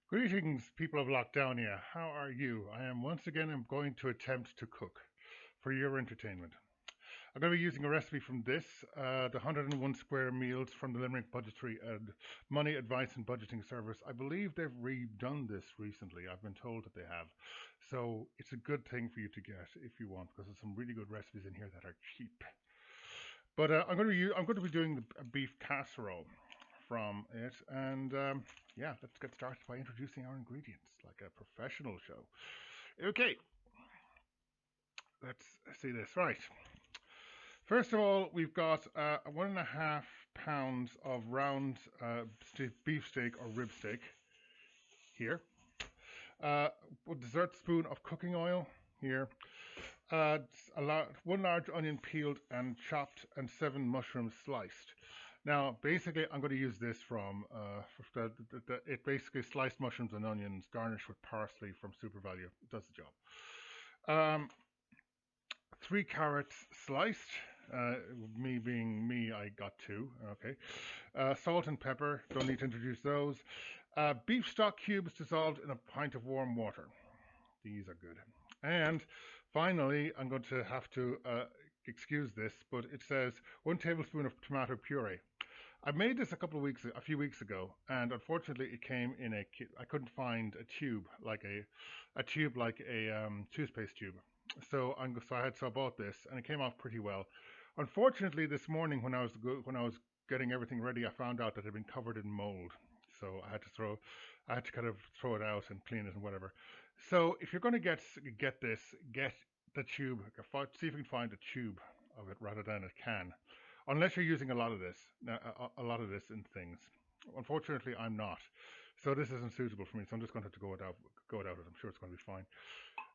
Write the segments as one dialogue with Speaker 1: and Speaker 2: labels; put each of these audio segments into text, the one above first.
Speaker 1: Greetings, people of Lockdownia. How are you? I am once again going to attempt to cook for your entertainment. I'm going to be using a recipe from the 101 Square Meals from the Limerick Budgetary and Money Advice and Budgeting Service. I believe they've redone this recently. I've been told that they have. So it's a good thing for you to get if you want, because there's some really good recipes in here that are cheap. But I'm going to be doing a beef casserole from it, and yeah, let's get started by introducing our ingredients like a professional show. Okay, let's see this. Right. First of all, we've got 1.5 pounds of round beef steak or rib steak here. A dessert spoon of cooking oil here. One large onion peeled and chopped, and 7 mushrooms sliced. Now, basically, I'm going to use this from it basically sliced mushrooms and onions garnished with parsley from Super Value. It does the job. 3 carrots sliced. Me being me, I got 2. Okay. Salt and pepper. Don't need to introduce those. Beef stock cubes dissolved in a pint of warm water. These are good. And finally, I'm going to have to excuse this, but it says 1 tablespoon of tomato puree. I made this a few weeks ago, and unfortunately, it came in I couldn't find a tube like a toothpaste tube. So I bought this, and it came off pretty well. Unfortunately, this morning when I was getting everything ready, I found out that it had been covered in mold. So I had to kind of throw it out and clean it and whatever. So if you're going to get this, get the tube. See if you can find a tube of it rather than a can, unless you're using a lot of this, in things. Unfortunately, I'm not, so this isn't suitable for me. So I'm just going to have to go without it. I'm sure it's going to be fine.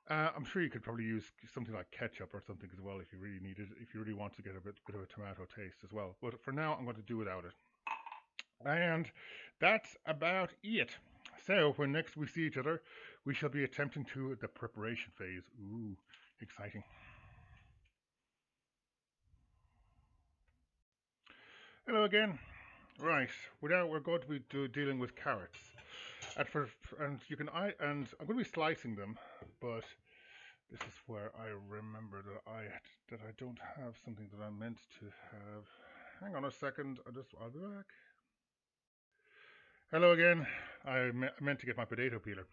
Speaker 1: I'm sure you could probably use something like ketchup or something as well if you really need it, if you really want to get a bit of a tomato taste as well. But for now, I'm going to do without it. And that's about it. So when next we see each other, we shall be attempting to the preparation phase. Ooh, exciting. Hello again. Right, we're going to be dealing with carrots. And I'm going to be slicing them, but this is where I remember that I don't have something that I meant to have. Hang on a second. I'll be back. Hello again. Meant to get my potato peeler,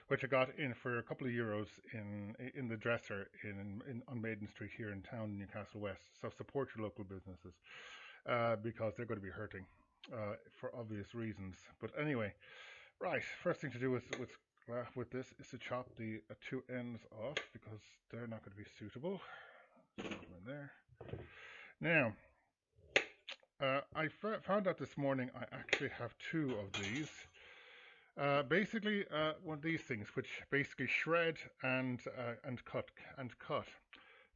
Speaker 1: which I got in for a couple of euros in the dresser on Maiden Street here in town, in Newcastle West. So support your local businesses because they're going to be hurting for obvious reasons. But anyway, right. First thing to do with this is to chop the 2 ends off because they're not going to be suitable. So put them in there. Now, I found out this morning I actually have 2 of these. Basically, one of these things, which basically shred and cut,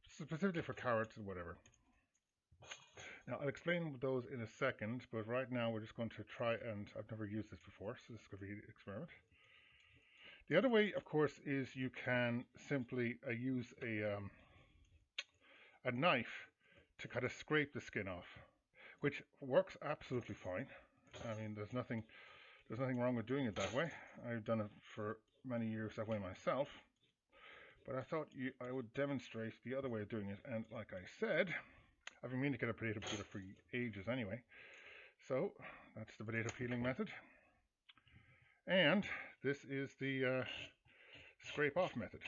Speaker 1: specifically for carrots and whatever. Now, I'll explain those in a second, but right now we're just going to try, and I've never used this before, so this is going to be an experiment. The other way, of course, is you can simply use a knife to kind of scrape the skin off, which works absolutely fine. I mean, there's nothing wrong with doing it that way. I've done it for many years that way myself, but I thought I would demonstrate the other way of doing it. And like I said, I've been meaning to get a potato peeler for ages anyway. So that's the potato peeling method. And this is the scrape off method.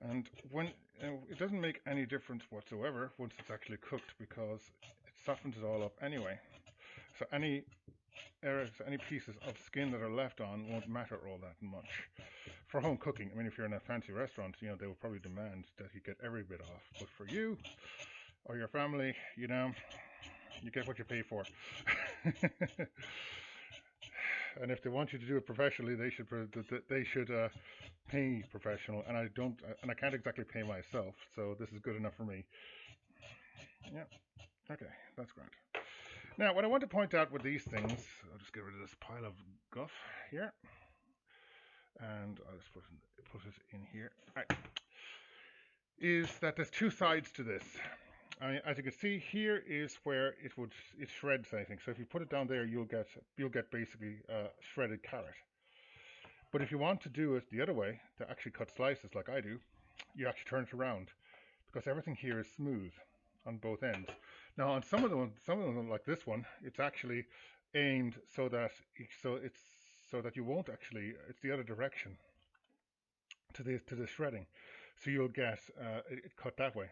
Speaker 1: And it doesn't make any difference whatsoever once it's actually cooked because it softens it all up anyway. So any pieces of skin that are left on won't matter all that much. For home cooking, I mean, if you're in a fancy restaurant, they will probably demand that you get every bit off. But for you or your family, you get what you pay for. And if they want you to do it professionally, they should pay professional. And I can't exactly pay myself, so this is good enough for me. Yeah. Okay, that's great. Now, what I want to point out with these things, I'll just get rid of this pile of guff here, and I'll just put it in here. All right. Is that there's 2 sides to this. As you can see, here is where it shreds anything. So if you put it down there, you'll get basically shredded carrot. But if you want to do it the other way, to actually cut slices like I do, you actually turn it around because everything here is smooth on both ends. Now on some of them like this one, it's actually aimed so that you won't actually. It's the other direction to the shredding, so you'll get it cut that way,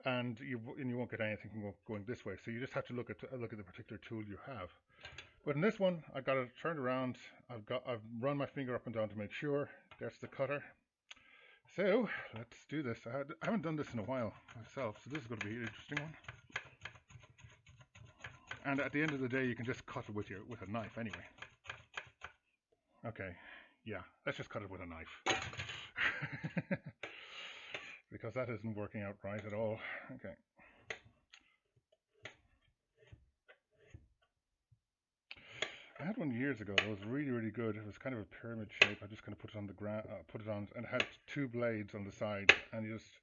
Speaker 1: and you won't get anything from going this way. So you just have to look at the particular tool you have. But in this one, I got it turned around. I've run my finger up and down to make sure. There's the cutter. So let's do this. I haven't done this in a while myself, so this is going to be an interesting one. And at the end of the day, you can just cut it with a knife anyway. Okay, yeah, let's just cut it with a knife. Because that isn't working out right at all. Okay. I had one years ago that was really, really good. It was kind of a pyramid shape. I just kind of put it on the ground, put it on, and it had two blades on the side, and I just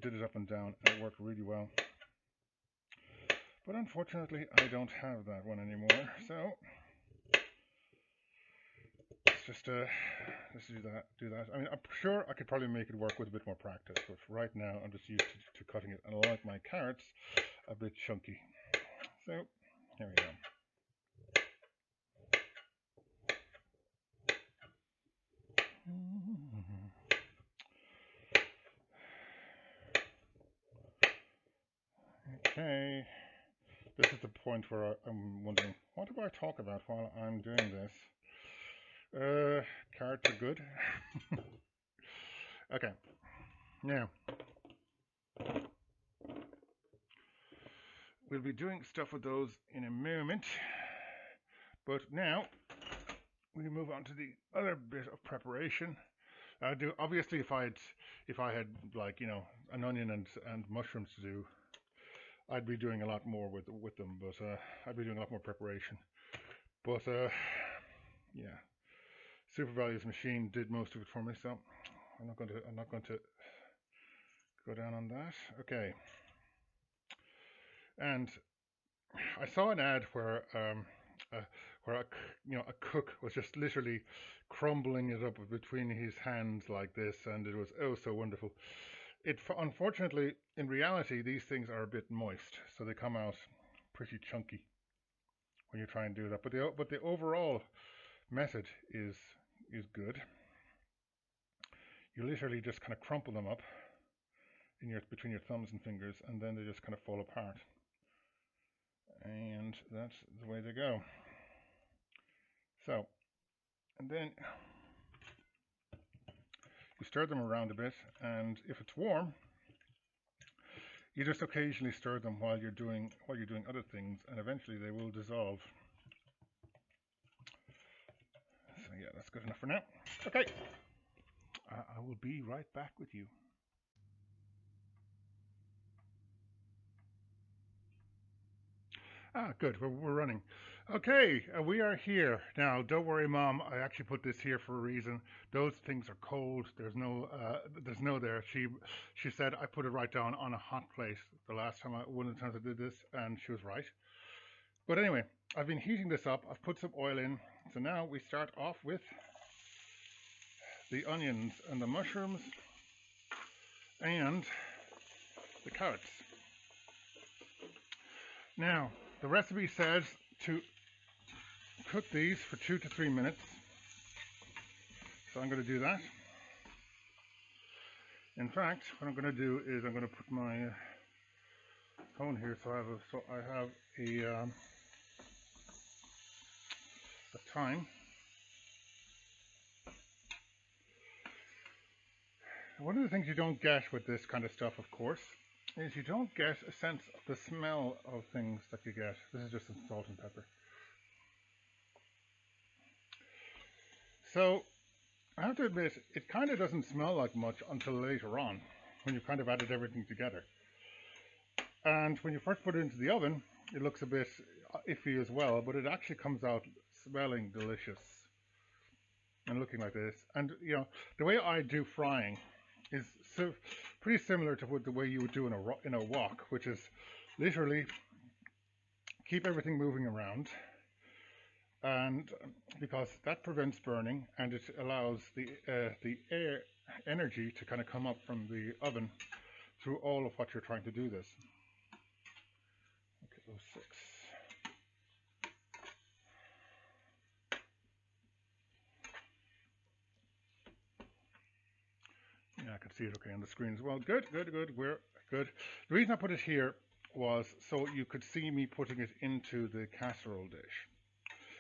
Speaker 1: did it up and down, and it worked really well. But unfortunately, I don't have that one anymore. So let's just do that. I mean, I'm sure I could probably make it work with a bit more practice, but right now I'm just used to cutting it, and I like my carrots a bit chunky. So here we go. Okay, this is the point where I'm wondering, what do I talk about while I'm doing this? Carrots are good. Okay, now we'll be doing stuff with those in a moment, but now we move on to the other bit of preparation. Obviously if I had like an onion and mushrooms to do, I'd be doing a lot more with them, but I'd be doing a lot more preparation. But yeah, Super Values machine did most of it for me, so I'm not going to go down on that. Okay, and I saw an ad where a cook was just literally crumbling it up between his hands like this, and it was oh so wonderful. Unfortunately, in reality, these things are a bit moist, so they come out pretty chunky when you try and do that. But the overall method is good. You literally just kind of crumple them up between your thumbs and fingers, and then they just kind of fall apart. And that's the way they go. So, and then you stir them around a bit, and if it's warm, you just occasionally stir them while you're doing other things, and eventually they will dissolve. So yeah, that's good enough for now. Okay, I will be right back with you. Good, we're running. Okay, we are here now. Don't worry, Mom. I actually put this here for a reason. Those things are cold. There's no there. She said I put it right down on a hot plate the last time one of the times I did this, and she was right. But anyway, I've been heating this up. I've put some oil in. So now we start off with the onions and the mushrooms and the carrots. Now, the recipe says to cook these for 2 to 3 minutes. So I'm going to do that. In fact, what I'm going to do is I'm going to put my phone here so I have a time. One of the things you don't get with this kind of stuff, of course, is you don't get a sense of the smell of things that you get. This is just some salt and pepper. So I have to admit, it kind of doesn't smell like much until later on, when you've kind of added everything together. And when you first put it into the oven, it looks a bit iffy as well, but it actually comes out smelling delicious and looking like this. And the way I do frying is so pretty similar to what the way you would do in a wok, which is literally keep everything moving around, and because that prevents burning and it allows the air energy to kind of come up from the oven through all of what you're trying to do this. Okay, those six. Yeah, I can see it okay on the screen as well. Good, good, good. We're good. The reason I put it here was so you could see me putting it into the casserole dish,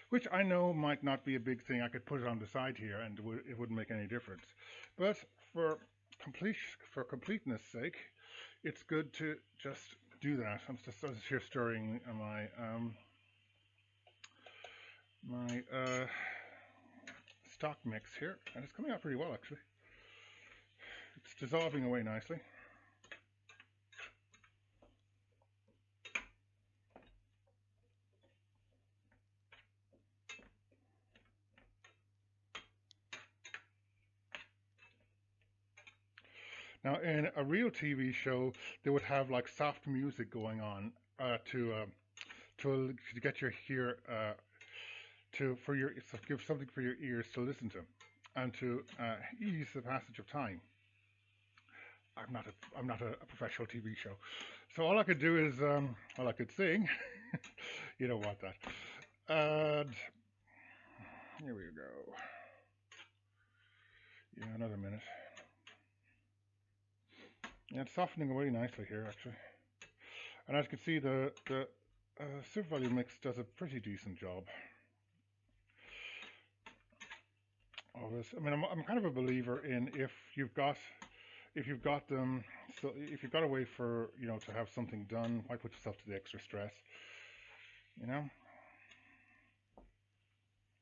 Speaker 1: which I know might not be a big thing. I could put it on the side here and it wouldn't make any difference. But for complete for completeness sake, it's good to just do that. I was here stirring my stock mix here, and it's coming out pretty well actually. It's dissolving away nicely. Now, in a real TV show, they would have like soft music going on to get your ear to for your so give something for your ears to listen to, and to ease the passage of time. I'm not a professional TV show, so all I could do is all I could sing. You don't want that. And here we go. Yeah, another minute. Yeah, it's softening away nicely here actually. And as you can see, the super value mix does a pretty decent job of this. I mean, I'm kind of a believer in if you've got them, so if you've got a way for to have something done, why put yourself to the extra stress? You know?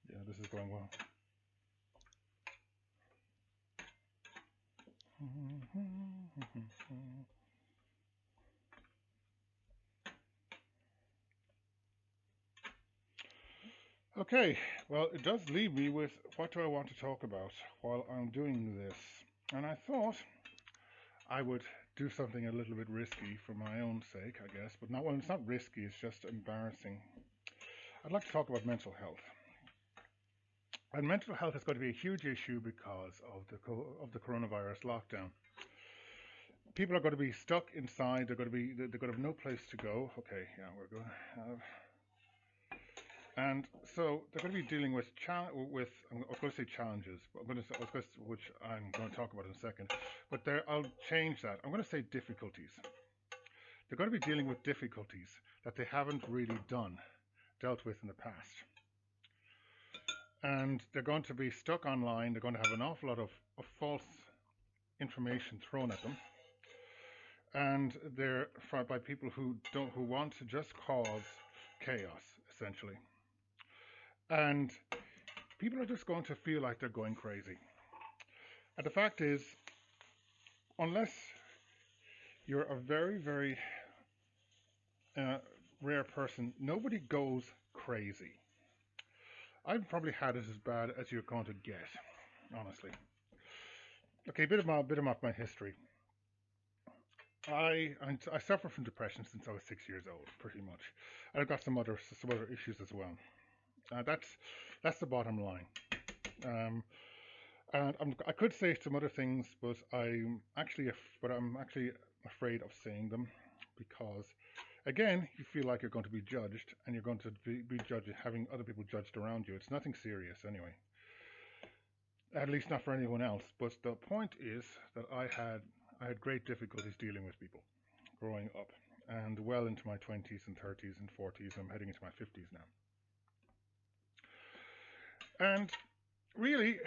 Speaker 1: Yeah, this is going well. Okay, well, it does leave me with what do I want to talk about while I'm doing this. And I thought I would do something a little bit risky for my own sake, I guess, but not well, it's not risky, it's just embarrassing. I'd like to talk about mental health. And mental health is going to be a huge issue because of the coronavirus lockdown. People are going to be stuck inside. They're going to have no place to go. Okay, yeah, we're going to have and so they're going to be dealing with I was going to say challenges, but which I'm going to talk about in a second. But I'll change that. I'm going to say difficulties. They're going to be dealing with difficulties that they haven't really dealt with in the past, and they're going to be stuck online. They're going to have an awful lot of false information thrown at them, and they're by people who want to just cause chaos essentially. And people are just going to feel like they're going crazy. And the fact is, unless you're a very, very rare person, nobody goes crazy. I've probably had it as bad as you're going to get, honestly. Okay, a bit of my history. I suffer from depression since I was 6 years old, pretty much, and I've got some other issues as well. That's the bottom line. Um, and I could say some other things, but I'm actually afraid of saying them because, again, you feel like you're going to be judged, and you're going to be judged, having other people judged around you. It's nothing serious anyway, at least not for anyone else. But the point is that I had great difficulties dealing with people growing up, and well into my 20s and 30s and 40s. I'm heading into my 50s now. And really,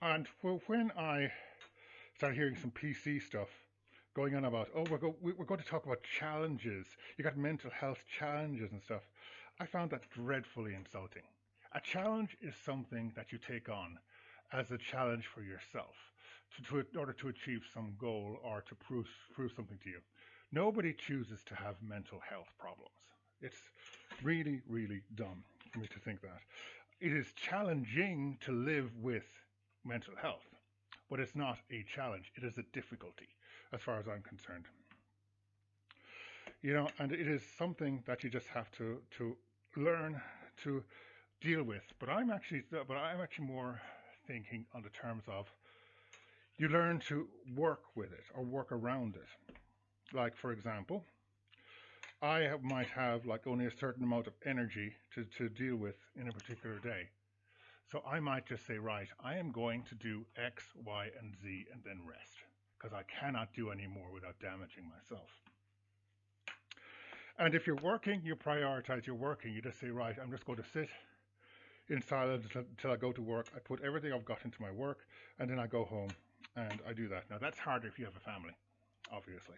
Speaker 1: and when I started hearing some PC stuff going on about, oh, we're going to talk about challenges. You got mental health challenges and stuff. I found that dreadfully insulting. A challenge is something that you take on as a challenge for yourself in order to achieve some goal or to prove something to you. Nobody chooses to have mental health problems. It's really, really dumb for me to think that. It is challenging to live with mental health. but it's not a challenge. It is a difficulty, as far as I'm concerned. And it is something that you just have to learn to deal with. But I'm actually more thinking on the terms of you learn to work with it or work around it. Like, for example, might have like only a certain amount of energy to deal with in a particular day. So I might just say, right, I am going to do X, Y, and Z and then rest because I cannot do any more without damaging myself. And if you're working, you prioritize your working. You just say, right, I'm just going to sit in silence until I go to work. I put everything I've got into my work and then I go home and I do that. Now, that's harder if you have a family, obviously.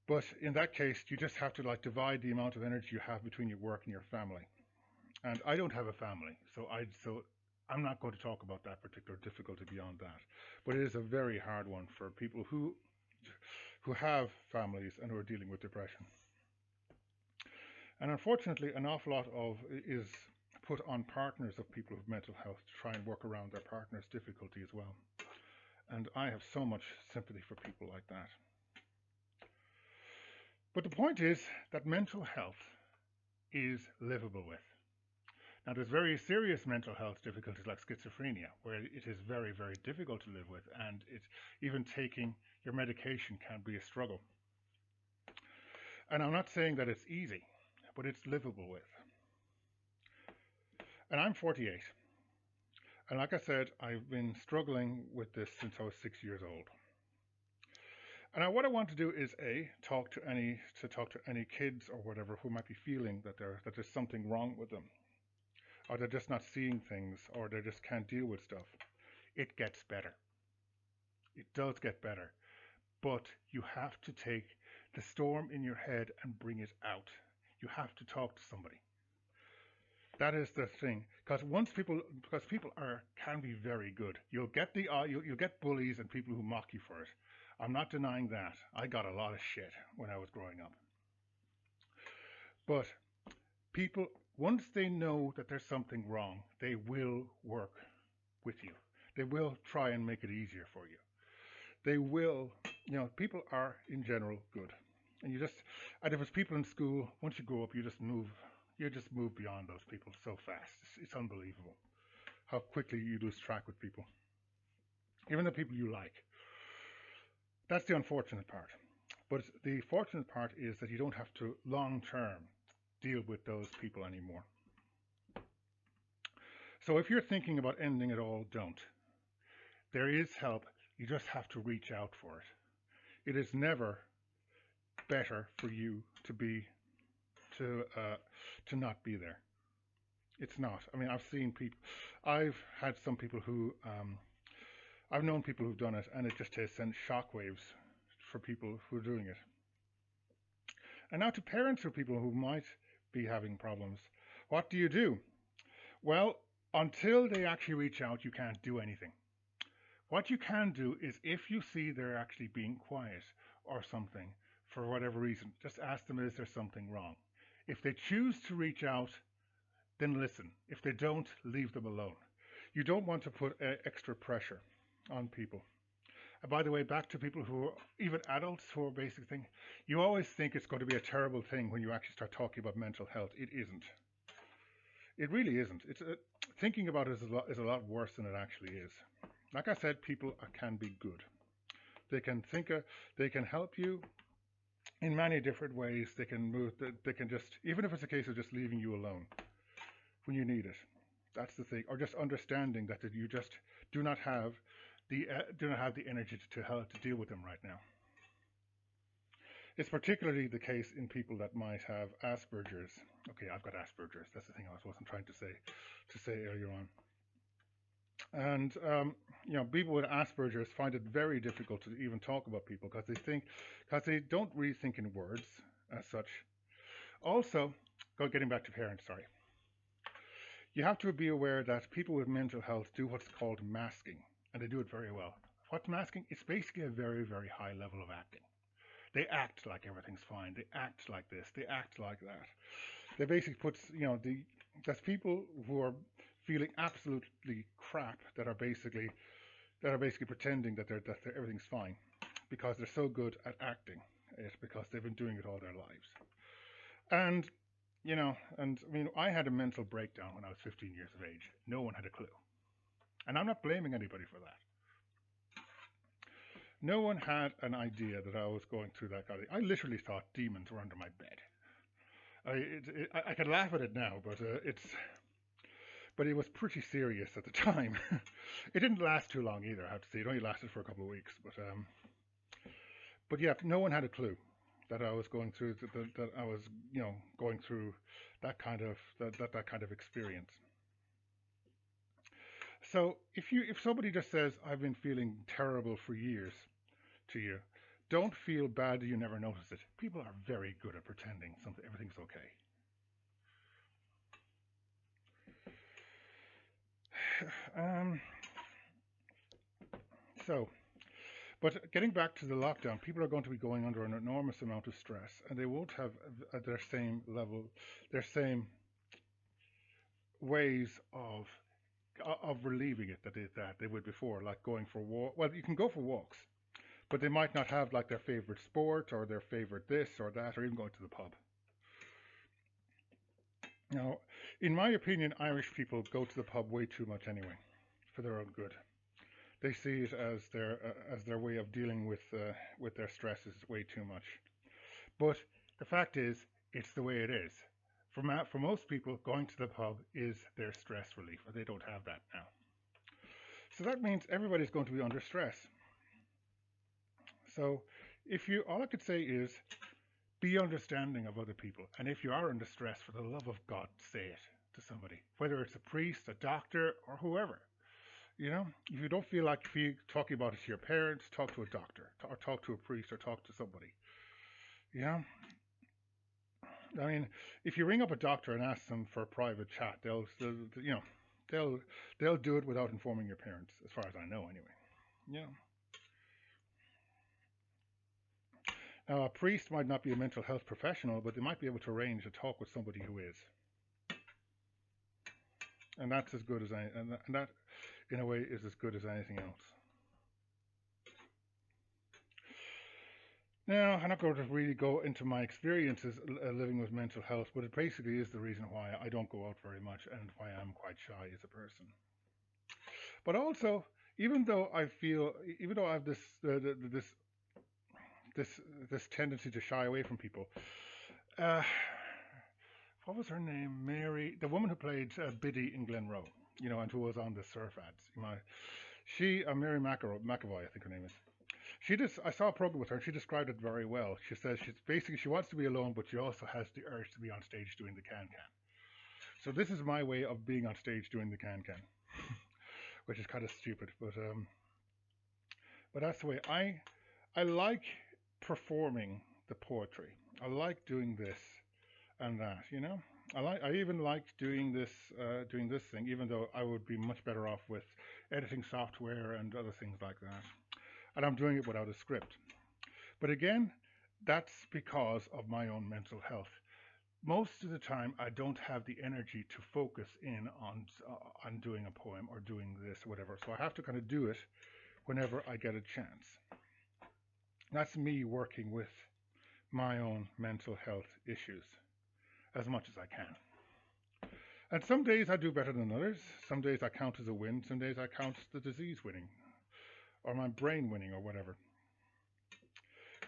Speaker 1: But in that case, you just have to like divide the amount of energy you have between your work and your family. And I don't have a family, so I'm not going to talk about that particular difficulty beyond that. But it is a very hard one for people who have families and who are dealing with depression. And unfortunately, an awful lot of is put on partners of people with mental health to try and work around their partner's difficulty as well. And I have so much sympathy for people like that. But the point is that mental health is livable with. Now, there's very serious mental health difficulties like schizophrenia, where it is very, very difficult to live with, and even taking your medication can be a struggle. And I'm not saying that it's easy, but it's livable with. And I'm 48. And like I said, I've been struggling with this since I was 6 years old. And what I want to do is talk to any kids or whatever who might be feeling that there's something wrong with them, or they're just not seeing things, or they just can't deal with stuff. It gets better. It does get better, but you have to take the storm in your head and bring it out. You have to talk to somebody. That is the thing, because people can be very good. You'll get bullies and people who mock you for it. I'm not denying that. I got a lot of shit when I was growing up. But people, once they know that there's something wrong, they will work with you. They will try and make it easier for you. They will, people are in general good. And and if it's people in school, once you grow up, you just move beyond those people so fast. It's unbelievable how quickly you lose track with people, even the people you like. That's the unfortunate part. But the fortunate part is that you don't have to long term deal with those people anymore. So if you're thinking about ending it all, don't. There is help. You just have to reach out for it. It is never better for you to not be there. It's not. I mean, I've had some people I've known people who've done it, and it just has sent shockwaves for people who are doing it. And now to parents or people who might be having problems, what do you do? Well, until they actually reach out, you can't do anything. What you can do is if you see they're actually being quiet or something for whatever reason, just ask them, is there something wrong? If they choose to reach out, then listen. If they don't, leave them alone. You don't want to put extra pressure on people. And by the way, back to people who are, even adults who are basic thing, you always think it's going to be a terrible thing when you actually start talking about mental health. It isn't. It really isn't. Thinking about it is a lot worse than it actually is. Like I said, people can be good. They can help you in many different ways. They can just, even if it's a case of just leaving you alone when you need it. That's the thing. Or just understanding that you just do not have the energy to deal with them right now. It's particularly the case in people that might have Asperger's. Okay, I've got Asperger's. That's the thing I wasn't trying to say earlier on. And people with Asperger's find it very difficult to even talk about people because they don't really think in words as such. Also, getting back to parents, sorry. You have to be aware that people with mental health do what's called masking, and they do it very well. What's masking? It's basically a very, very high level of acting. They act like everything's fine. They act like this. They act like that. They basically that's people who are feeling absolutely crap that are basically that are basically pretending that everything's fine because they're so good at acting it because they've been doing it all their lives. And and I mean, I had a mental breakdown when I was 15 years of age. No one had a clue, and I'm not blaming anybody for that. No one had an idea that I was going through that kind of thing. I literally thought demons were under my bed. I can laugh at it now, but it was pretty serious at the time. It didn't last too long either, I have to say. It only lasted for a couple of weeks, but yeah, no one had a clue that I was going through that I was going through that kind of experience. So if somebody just says I've been feeling terrible for years to you, don't feel bad that you never noticed it. People are very good at pretending something everything's okay. Um, so, but getting back to the lockdown, people are going to be going under an enormous amount of stress, and they won't have their same level, their same ways of relieving it that they would before, like going for walk. Well, you can go for walks, but they might not have like their favorite sport or their favorite this or that, or even going to the pub. Now, in my opinion, Irish people go to the pub way too much anyway, for their own good. They see it as their way of dealing with their stresses way too much. But the fact is, it's the way it is. For most people, going to the pub is their stress relief, or they don't have that now. So that means everybody's going to be under stress. So all I could say is be understanding of other people. And if you are under stress, for the love of God, say it to somebody, whether it's a priest, a doctor, or whoever. If you don't feel like talking about it to your parents, talk to a doctor, or talk to a priest, or talk to somebody. Yeah. I mean, if you ring up a doctor and ask them for a private chat, they'll do it without informing your parents, as far as I know, anyway. Yeah. Now, a priest might not be a mental health professional, but they might be able to arrange a talk with somebody who is, and that's as good as and that, in a way, is as good as anything else. Now, I'm not going to really go into my experiences living with mental health, but it basically is the reason why I don't go out very much and why I'm quite shy as a person. But also, even though I have this tendency to shy away from people, uh, what was her name? Mary, the woman who played Biddy in Glenroe, and who was on the surf ads. Mary McAvoy, I think her name is. I saw a program with her, and she described it very well. She says she wants to be alone, but she also has the urge to be on stage doing the can-can. So this is my way of being on stage doing the can-can, which is kind of stupid, but that's the way I like performing the poetry. I like doing this and that. I even like doing this thing, even though I would be much better off with editing software and other things like that. And I'm doing it without a script. But again, that's because of my own mental health. Most of the time, I don't have the energy to focus in on doing a poem or doing this or whatever. So I have to kind of do it whenever I get a chance. That's me working with my own mental health issues as much as I can. And some days I do better than others. Some days I count as a win. Some days I count the disease winning or my brain winning or whatever.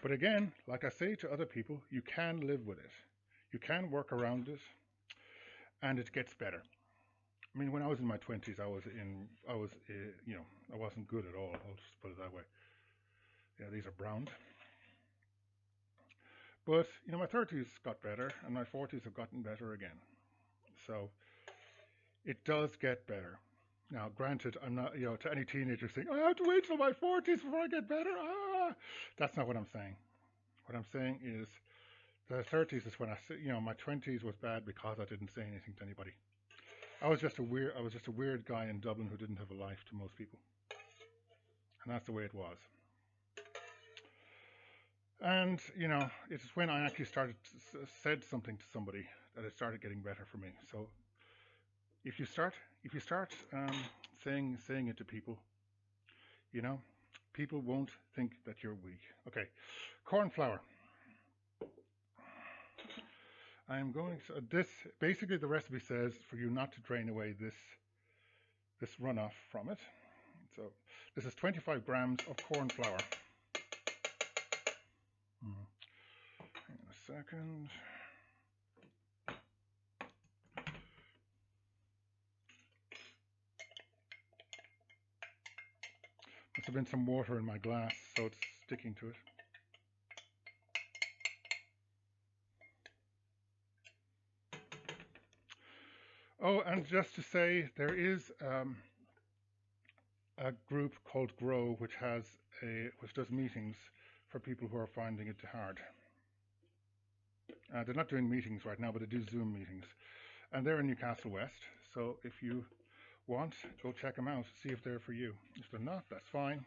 Speaker 1: But again, like I say to other people, you can live with it. You can work around it, and it gets better. I mean, when I was in my 20s, I wasn't good at all. I'll just put it that way. Yeah, these are browned. But, my 30s got better, and my 40s have gotten better again. So, it does get better. Now, granted, I'm not, to any teenager saying, I have to wait till my 40s before I get better. That's not what I'm saying. What I'm saying is the 30s is when my 20s was bad because I didn't say anything to anybody. I was just a weird guy in Dublin who didn't have a life to most people. And that's the way it was. And, it's when I actually said something to somebody that it started getting better for me. So if you start saying it to people, You know, people won't think that you're weak. Okay, corn flour. I'm going to this basically the recipe says for you not to drain away this runoff from it. So this is 25 grams of corn flour. Hang on a second. Must have been some water in my glass, so it's sticking to it. Oh, and just to say, there is a group called Grow, which does meetings for people who are finding it hard. They're not doing meetings right now, but they do Zoom meetings, and they're in Newcastle West. So if you want, go check them out, see if they're for you. If they're not, that's fine.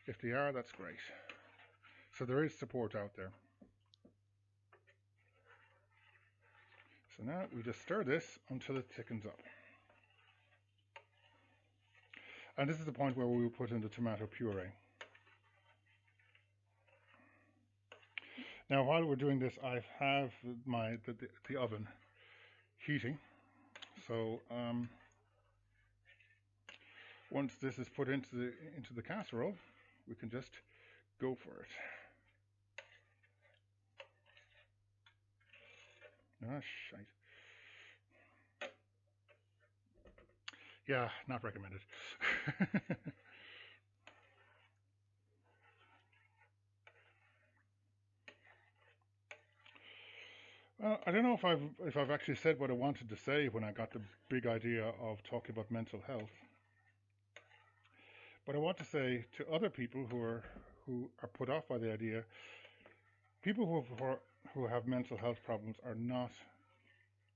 Speaker 1: If they are, that's great. So there is support out there. So now we just stir this until it thickens up. And this is the point where we will put in the tomato puree. Now while we're doing this, I have the oven heating. So once this is put into the casserole, we can just go for it. Ah, shite. Yeah, not recommended. Well, I don't know if I've actually said what I wanted to say when I got the big idea of talking about mental health. But I want to say to other people who are put off by the idea, people who have mental health problems are not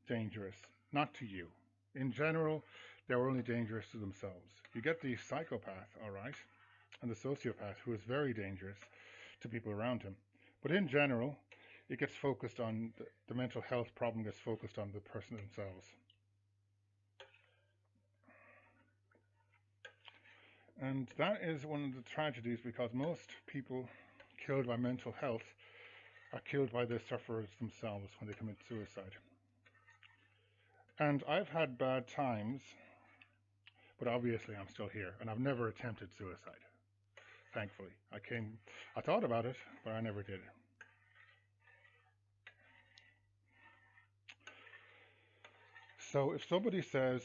Speaker 1: dangerous, not to you. In general, they're only dangerous to themselves. You get the psychopath, all right, and the sociopath who is very dangerous to people around him. But in general, it gets focused on the mental health problem gets focused on the person themselves. And that is one of the tragedies, because most people killed by mental health are killed by the sufferers themselves when they commit suicide. And I've had bad times, but obviously I'm still here, and I've never attempted suicide. Thankfully, I thought about it, but I never did. So if somebody says,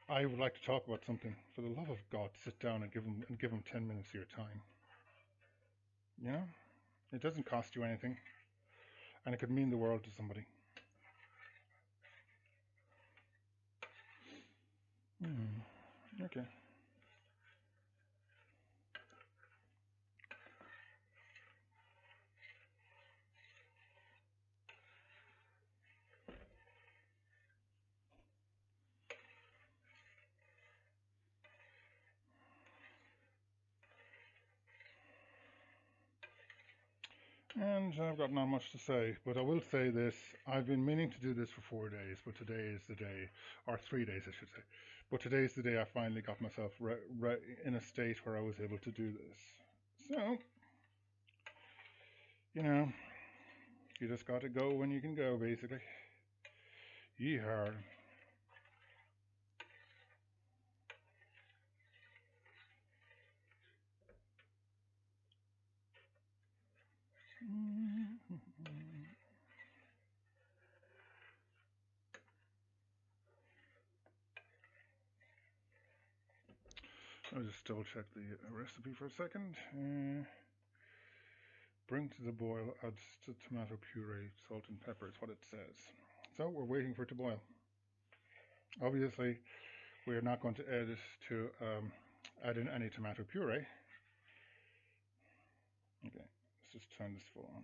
Speaker 1: I would like to talk about something, for the love of God, sit down and give them 10 minutes of your time. You know, it doesn't cost you anything, and it could mean the world to somebody. Okay. And I've got not much to say, but I will say this. I've been meaning to do this for 4 days, but today is the day, or 3 days I should say. But today is the day I finally got myself in a state where I was able to do this. So, you know, you just got to go when you can go, basically. Yeehaw. I'll just double check the recipe for a second. Bring to the boil, add to tomato puree, salt and pepper is what it says. So we're waiting for it to boil. Obviously, we're not going to add in any tomato puree. Okay, let's just turn this full on.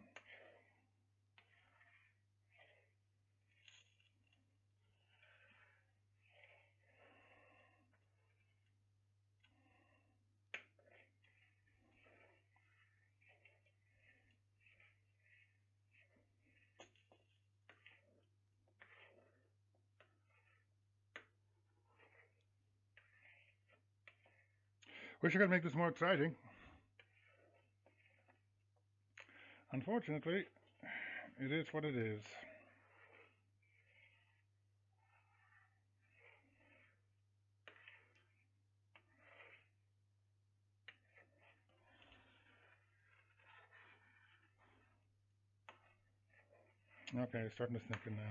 Speaker 1: Wish I could make this more exciting. Unfortunately, it is what it is. Okay, it's starting to sneak in now.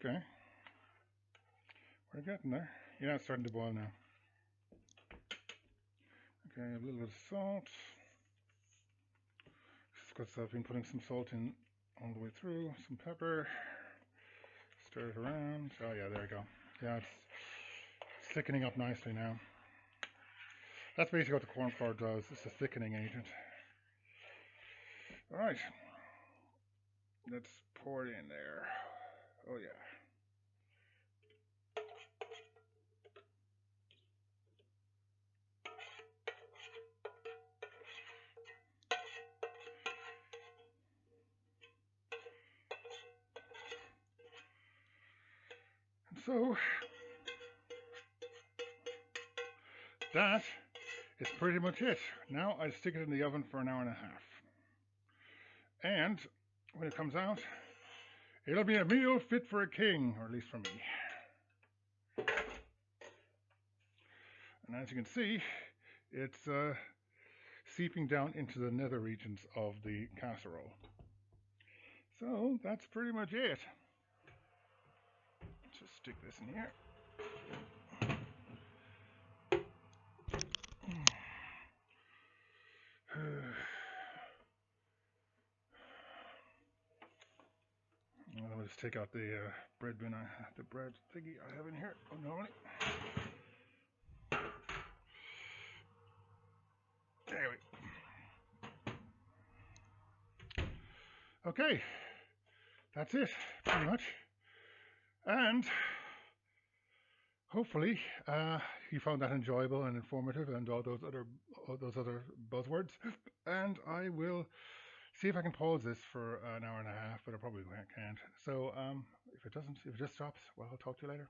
Speaker 1: Okay, we're getting there. Yeah, it's starting to boil now. Okay, a little bit of salt. Because I've been putting some salt in all the way through. Some pepper. Stir it around. Oh yeah, there we go. Yeah, it's thickening up nicely now. That's basically what the cornflower does. It's a thickening agent. All right, let's pour it in there. Oh yeah. And so that is pretty much it. Now I stick it in the oven for an hour and a half. And when it comes out, it'll be a meal fit for a king, or at least for me. And as you can see, it's seeping down into the nether regions of the casserole. So that's pretty much it. Let's just stick this in here. Let me just take out the bread bin, the bread thingy I have in here. Oh no! There we go. Okay, that's it, pretty much. And hopefully you found that enjoyable and informative, and all those other buzzwords. And I will see if I can pause this for an hour and a half, but I probably can't. So if it just stops, well, I'll talk to you later.